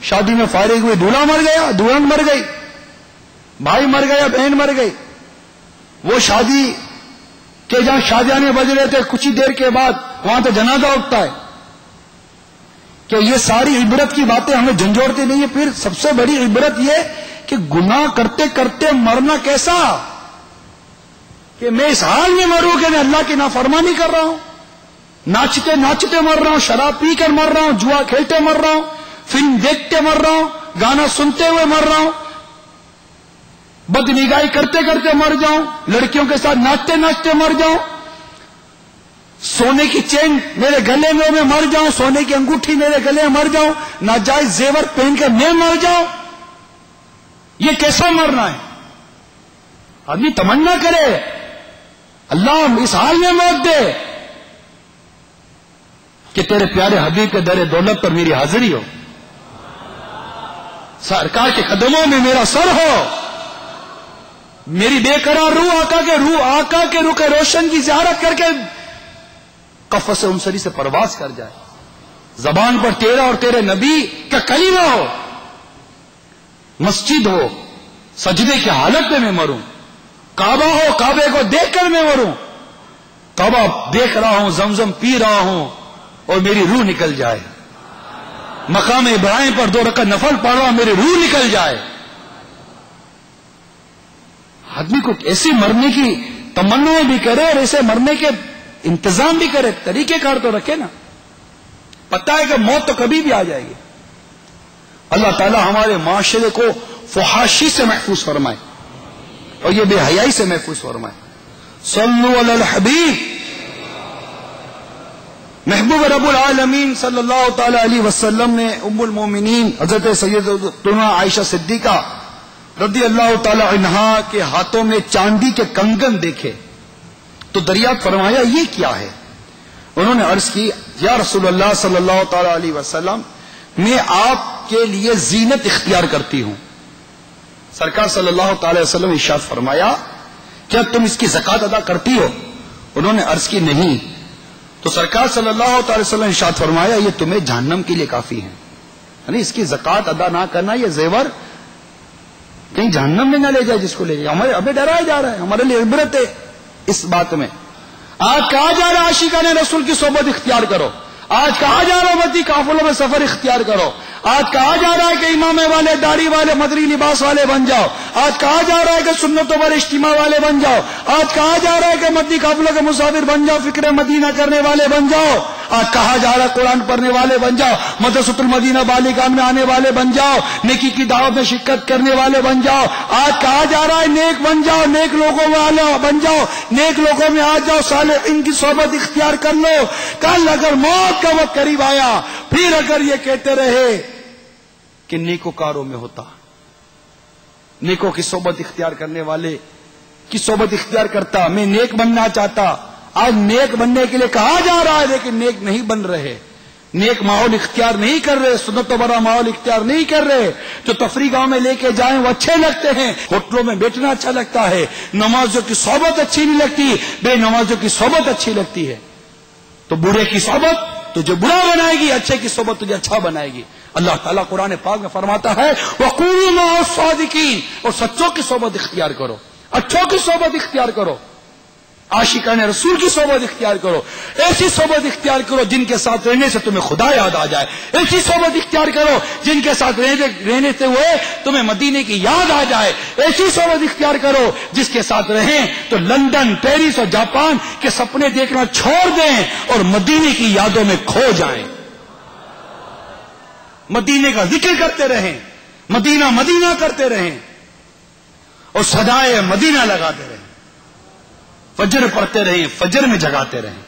شادی میں فارغ ہوئے، دولہا مر گیا، دلہن مر گئی، بھائی مر گیا، بہن مر گئی، وہ شادی کہ جہاں شادیانے بج رہے تھے کچھ ہی دیر کے بعد وہاں تو جنازہ اٹھتا ہے. کہ یہ ساری عبرت کی باتیں ہمیں جھنجھوڑتی نہیں ہے. پھر سب سے بڑی عبرت یہ کہ گناہ کرتے کرتے مرنا کیسا، کہ میں اس حال میں مروں کہ میں اللہ کی نافرمانی کر رہا ہوں، ناچتے ناچتے مر رہا ہوں، شراب پی کر مر رہا ہوں، جوا کھیلتے مر رہا ہوں، فلم دیکھتے مر رہا ہوں، گانا سنتے ہوئے مر رہا ہوں، بد نگاہی کرتے کرتے مر جاؤں، لڑکیوں کے ساتھ ناچتے ناچتے مر جاؤں، سونے کی چین میرے گلے میں مر جاؤں، سونے کی انگوٹھی میرے گلے میں مر جاؤں، ناجائز زیور پہن کر میں مر جاؤں. یہ کیسا مرنا ہے؟ آدمی تمنا کرے اللہ اس حال میں موت دے کہ تیرے پیارے حبیب کے در دولت پر میری حاضری ہو، سرکار کے قدموں میں میرا سر ہو، میری بے قرار روح آقا کے روح روشن کی زیارت کر کے قفس انصری سے پرواز کر جائے، زبان پر تیرا اور تیرے نبی کا کلمہ ہو، مسجد ہو، سجدے کی حالت میں مروں، کعبہ ہو، کعبے کو دیکھ کر میں مروں، کعبہ دیکھ رہا ہوں، زمزم پی رہا ہوں اور میری روح نکل جائے، مقام ابراہیم پر 2 رکعت نفل پڑھ رہا ہوں، میری روح نکل جائے. آدمی کو ایسی مرنے کی تمنا بھی کرے اور ایسے مرنے کے انتظام بھی کرے، طریقے کار تو رکھے نا. پتہ ہے کہ موت تو کبھی بھی آ جائے گی. اللہ تعالی ہمارے معاشرے کو فحاشی سے محفوظ فرمائے اور یہ بے حیائی سے محفوظ فرمائے. صلو علی الحبیب. محبوب رب العالمین صلی اللہ تعالی علیہ وسلم نے ام المومنین حضرت سیدتنا عائشہ صدیقہ رضی اللہ تعالی عنہا کے ہاتھوں میں چاندی کے کنگن دیکھے تو دریافت فرمایا یہ کیا ہے؟ انہوں نے عرض کی یا رسول اللہ صلی اللہ تعالی علیہ وسلم میں آپ کے لیے زینت اختیار کرتی ہوں. سرکار صلی اللہ تعالی وسلم نے ارشاد فرمایا کیا تم اس کی زکات ادا کرتی ہو؟ انہوں نے عرض کی نہیں. تو سرکار صلی اللہ تعالی وسلم نے ارشاد فرمایا یہ تمہیں جہنم کے لیے کافی ہے. یعنی اس کی زکات ادا نہ کرنا یہ زیور کہیں جہنم میں نہ لے جائے جس کو لے جائے. ہمیں ڈرایا جا رہا ہے، ہمارے لیے عبرت ہے اس بات میں. آج کہا جا رہا ہے عاشقان رسول کی صحبت اختیار کرو، آج کہا جا رہا ہے مدی قافلوں میں سفر اختیار کرو، آج کہا جا رہا ہے کہ امامے والے، داڑھی والے، مدری لباس والے بن جاؤ، آج کہا جا رہا ہے کہ سنتوں والے، اجتماع والے بن جاؤ، آج کہا جا رہا ہے کہ مدی قافلوں کے مسافر بن جاؤ، فکر مدینہ کرنے والے بن جاؤ، آج کہا جا رہا ہے قرآن پڑھنے والے بن جاؤ، مدرسۃ المدینہ بالیگان میں آنے والے بن جاؤ، نیکی کی دعوت میں شرکت کرنے والے بن جاؤ، آج کہا جا رہا ہے نیک بن جاؤ، نیک لوگوں والے بن جاؤ، نیک لوگوں میں آ جاؤ، صالحین کی صحبت اختیار کر لو. کل اگر موت کا وقت قریب آیا پھر اگر یہ کہتے رہے کہ نیکوکاروں میں ہوتا، نیکوں کی صحبت اختیار کرنے والے کی صحبت اختیار کرتا، میں نیک بننا چاہتا. آج نیک بننے کے لیے کہا جا رہا ہے لیکن نیک نہیں بن رہے، نیک ماحول اختیار نہیں کر رہے، سنت و برا ماحول اختیار نہیں کر رہے. جو تفریح گاہ میں لے کے جائیں وہ اچھے لگتے ہیں، ہوٹلوں میں بیٹھنا اچھا لگتا ہے، نمازوں کی صحبت اچھی نہیں لگتی، بے نمازوں کی صحبت اچھی لگتی ہے. تو برے کی صحبت تجھے برا بنائے گی، اچھے کی صحبت تجھے اچھا بنائے گی. اللہ تعالیٰ قرآن پاک میں فرماتا ہے وَقُولُوا مَعَ الصَّادِقِينَ، اور سچوں کی صحبت اختیار کرو، اچھوں کی صحبت اختیار کرو، عاشقان رسول کی صحبت اختیار کرو. ایسی صحبت اختیار کرو جن کے ساتھ رہنے سے تمہیں خدا یاد آ جائے. ایسی صحبت اختیار کرو جن کے ساتھ رہنے سے ہوئے تمہیں مدینے کی یاد آ جائے. ایسی صحبت اختیار کرو جس کے ساتھ رہیں تو لندن، پیرس اور جاپان کے سپنے دیکھنا چھوڑ دیں اور مدینے کی یادوں میں کھو جائیں. مدینے کا ذکر کرتے رہیں، مدینہ مدینہ کرتے رہیں اور صدائے مدینہ لگاتے رہیں. فجر پڑھتے رہیں، فجر میں جگاتے رہیں،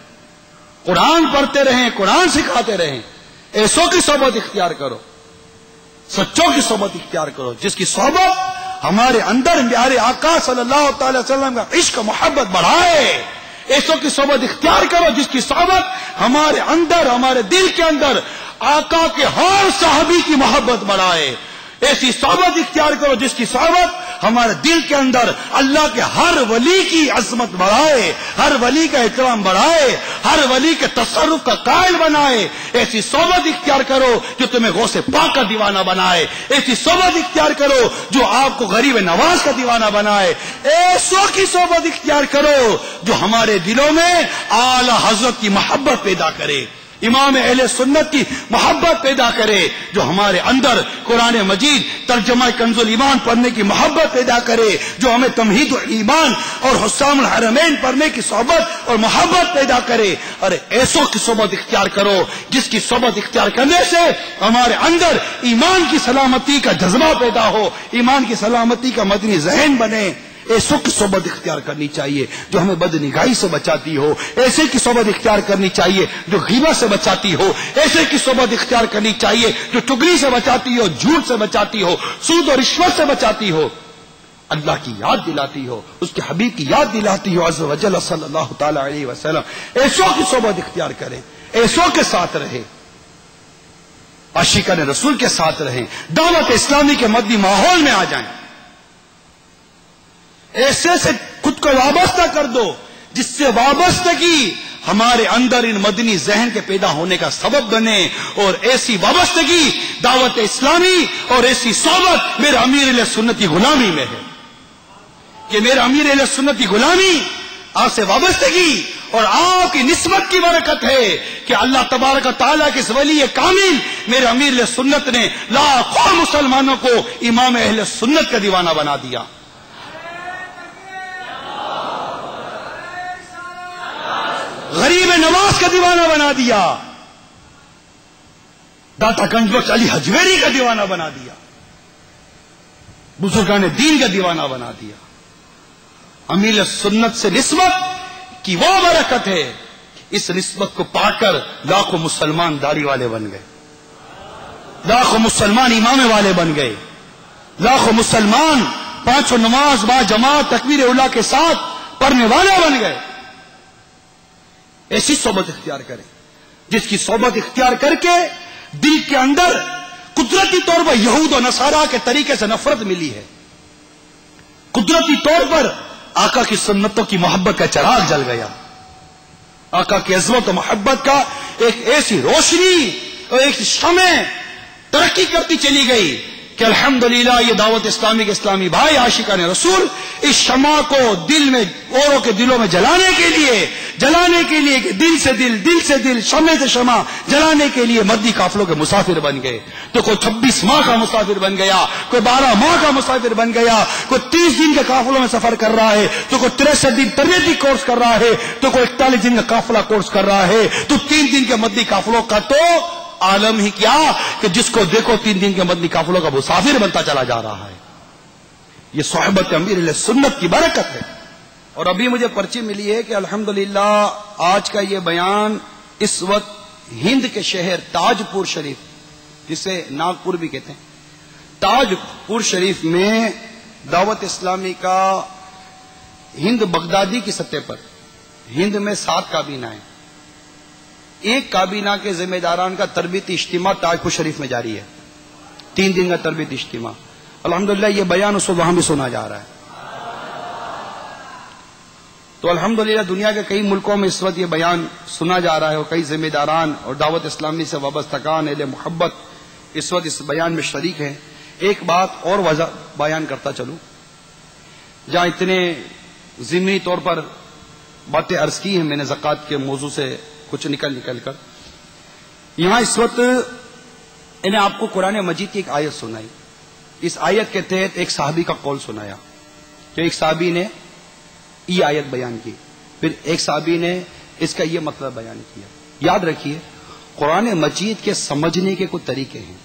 قرآن پڑھتے رہیں، قرآن سکھاتے رہیں. ایسوں کی صحبت اختیار کرو، سچوں کی صحبت اختیار کرو جس کی صحبت ہمارے اندر پیارے آقا صلی اللہ تعالی وسلم کا عشق محبت بڑھائے. ایسوں کی صحبت اختیار کرو جس کی صحبت ہمارے اندر، ہمارے دل کے اندر آقا کے ہر صحابی کی محبت بڑھائے. ایسی صحبت اختیار کرو جس کی صحبت ہمارے دل کے اندر اللہ کے ہر ولی کی عظمت بڑھائے، ہر ولی کا اکرام بڑھائے، ہر ولی کے تصرف کا قائل بنائے۔ ایسی صحبت اختیار کرو جو تمہیں غوث پاک کا دیوانہ بنائے، ایسی صحبت اختیار کرو جو آپ کو غریب نواز کا دیوانہ بنائے، ایسوں کی صحبت اختیار کرو جو ہمارے دلوں میں اعلی حضرت کی محبت پیدا کرے، امام اہل سنت کی محبت پیدا کرے، جو ہمارے اندر قرآن مجید ترجمہ کنز الایمان پڑھنے کی محبت پیدا کرے، جو ہمیں تمہید الایمان اور حسام الحرمین پڑھنے کی صحبت اور محبت پیدا کرے۔ اور ایسوں کی صحبت اختیار کرو جس کی صحبت اختیار کرنے سے ہمارے اندر ایمان کی سلامتی کا جذبہ پیدا ہو، ایمان کی سلامتی کا مدنی ذہن بنے۔ ایسوں کی صحبت اختیار کرنی چاہیے جو ہمیں بد نگاہی سے بچاتی ہو، ایسے کی صحبت اختیار کرنی چاہیے جو غیبت سے بچاتی ہو، ایسے کی صحبت اختیار کرنی چاہیے جو چغلی سے بچاتی ہو، جھوٹ سے بچاتی ہو، سود اور رشوت سے بچاتی ہو، اللہ کی یاد دلاتی ہو، اس کے حبیب کی یاد دلاتی ہو عز و جل صلی اللہ تعالی علیہ وسلم۔ ایسوں کی صحبت اختیار کریں، ایسوں کے ساتھ رہیں، عاشقان رسول کے ساتھ رہیں، دعوت اسلامی کے مدنی ماحول میں آ جائیں، ایسے سے خود کو وابستہ کر دو جس سے وابستگی ہمارے اندر ان مدنی ذہن کے پیدا ہونے کا سبب بنے، اور ایسی وابستگی دعوت اسلامی اور ایسی صحبت میرے امیر علیہ سنت کی غلامی میں ہے کہ میرے امیر علیہ سنت کی غلامی آپ سے وابستگی اور آپ کی نسبت کی برکت ہے کہ اللہ تبارک و تعالیٰ کے اس ولی کامل میرے امیر علیہ سنت نے لاکھوں مسلمانوں کو امام اہل سنت کا دیوانہ بنا دیا، غریب نواز کا دیوانہ بنا دیا، داتا گنج بخش علی حجویری کا دیوانہ بنا دیا، بزرگان دین کا دیوانہ بنا دیا۔ امیر سنت سے نسبت کی وہ برکت ہے، اس نسبت کو پا کر لاکھوں مسلمان داڑھی والے بن گئے، لاکھوں مسلمان امامے والے بن گئے، لاکھوں مسلمان پانچوں نماز با جماعت تکبیر اولیٰ کے ساتھ پڑھنے والے بن گئے۔ ایسی صحبت اختیار کریں جس کی صحبت اختیار کر کے دل کے اندر قدرتی طور پر یہود و نصارہ کے طریقے سے نفرت ملی ہے، قدرتی طور پر آقا کی سنتوں کی محبت کا چراغ جل گیا، آقا کی عظمت و محبت کا ایک ایسی روشنی اور ایک شمع ترقی کرتی چلی گئی کہ الحمدللہ یہ دعوت اسلامی کے اسلامی بھائی عاشقان رسول اس شمع کو دل میں اوروں کے دلوں میں جلانے کے لیے کہ دل سے دل شمع سے شمع جلانے کے لیے مدنی قافلوں کے مسافر بن گئے۔ تو کوئی 26 ماہ کا مسافر بن گیا، کوئی 12 ماہ کا مسافر بن گیا، کوئی 30 دن کے قافلوں میں سفر کر رہا ہے، تو کوئی 63 دن تربیتی کورس کر رہا ہے، تو کوئی 41 دن کا قافلہ کورس کر رہا ہے، تو 3 دن کے مدنی قافلوں کا تو عالم ہی کیا کہ جس کو دیکھو 3 دن کے مدنی قافلوں کا مسافر بنتا چلا جا رہا ہے۔ یہ صحبت امیر علیہ سنت کی برکت ہے۔ اور ابھی مجھے پرچی ملی ہے کہ الحمدللہ آج کا یہ بیان اس وقت ہند کے شہر تاج پور شریف، جسے ناگپور بھی کہتے ہیں، تاج پور شریف میں دعوت اسلامی کا ہند بغدادی کی سطح پر ہند میں 7 کابینہ ہیں، ایک کابینہ کے ذمہ داران کا تربیتی اجتماع تاج پور شریف میں جاری ہے، 3 دن کا تربیتی اجتماع۔ الحمدللہ یہ بیان اس وقت وہاں بھی سنا جا رہا ہے۔ تو الحمدللہ دنیا کے کئی ملکوں میں اس وقت یہ بیان سنا جا رہا ہے، اور کئی ذمہ داران اور دعوت اسلامی سے وابستگان اہل محبت اس وقت اس بیان میں شریک ہیں۔ ایک بات اور وضع بیان کرتا چلوں، جہاں اتنے ضمنی طور پر باتیں عرض کی ہیں میں نے زکوٰۃ کے موضوع سے کچھ نکل کر، یہاں اس وقت انہیں آپ کو قرآن مجید کی ایک آیت سنائی، اس آیت کے تحت ایک صحابی کا قول سنایا کہ ایک صحابی نے یہ آیت بیان کی، پھر ایک صحابی نے اس کا یہ مطلب بیان کیا۔ یاد رکھیے قرآن مجید کے سمجھنے کے کچھ طریقے ہیں۔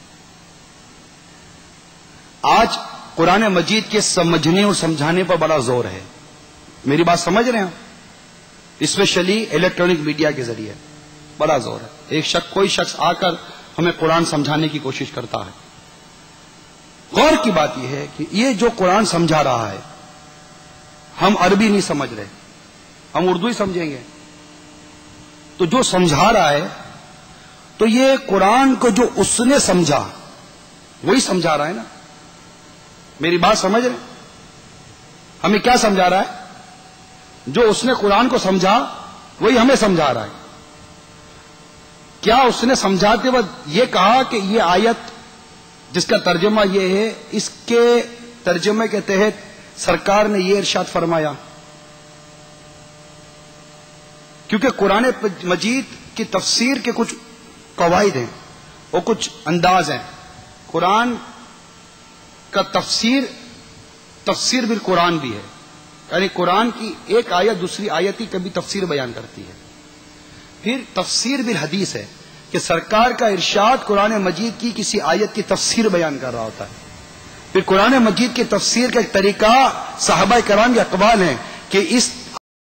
آج قرآن مجید کے سمجھنے اور سمجھانے پر بڑا زور ہے، میری بات سمجھ رہے ہیں؟ اسپیشلی الیکٹرانک میڈیا کے ذریعے بڑا زور ہے۔ کوئی شخص آ کر ہمیں قرآن سمجھانے کی کوشش کرتا ہے۔ غور کی بات یہ ہے کہ یہ جو قرآن سمجھا رہا ہے، ہم عربی نہیں سمجھ رہے، ہم اردو ہی سمجھیں گے، تو جو سمجھا رہا ہے تو یہ قرآن کو جو اس نے سمجھا وہی سمجھا رہا ہے نا، میری بات سمجھ رہے؟ ہمیں کیا سمجھا رہا ہے؟ جو اس نے قرآن کو سمجھا وہی ہمیں سمجھا رہا ہے. کیا اس نے سمجھاتے وقت یہ کہا کہ یہ آیت جس کا ترجمہ یہ ہے، اس کے ترجمے کے تحت سرکار نے یہ ارشاد فرمایا؟ کیونکہ قرآن مجید کی تفسیر کے کچھ قواعد ہیں اور کچھ انداز ہیں. قرآن کا تفسیر بالقرآن بھی ہے، یعنی قرآن کی ایک آیت دوسری آیت کی کبھی تفسیر بیان کرتی ہے. پھر تفسیر بالحدیث ہے کہ سرکار کا ارشاد قرآن مجید کی کسی آیت کی تفسیر بیان کر رہا ہوتا ہے. پھر قرآن مجید کی تفسیر کا ایک طریقہ صحابہ کرام کے اقوال ہیں کہ اس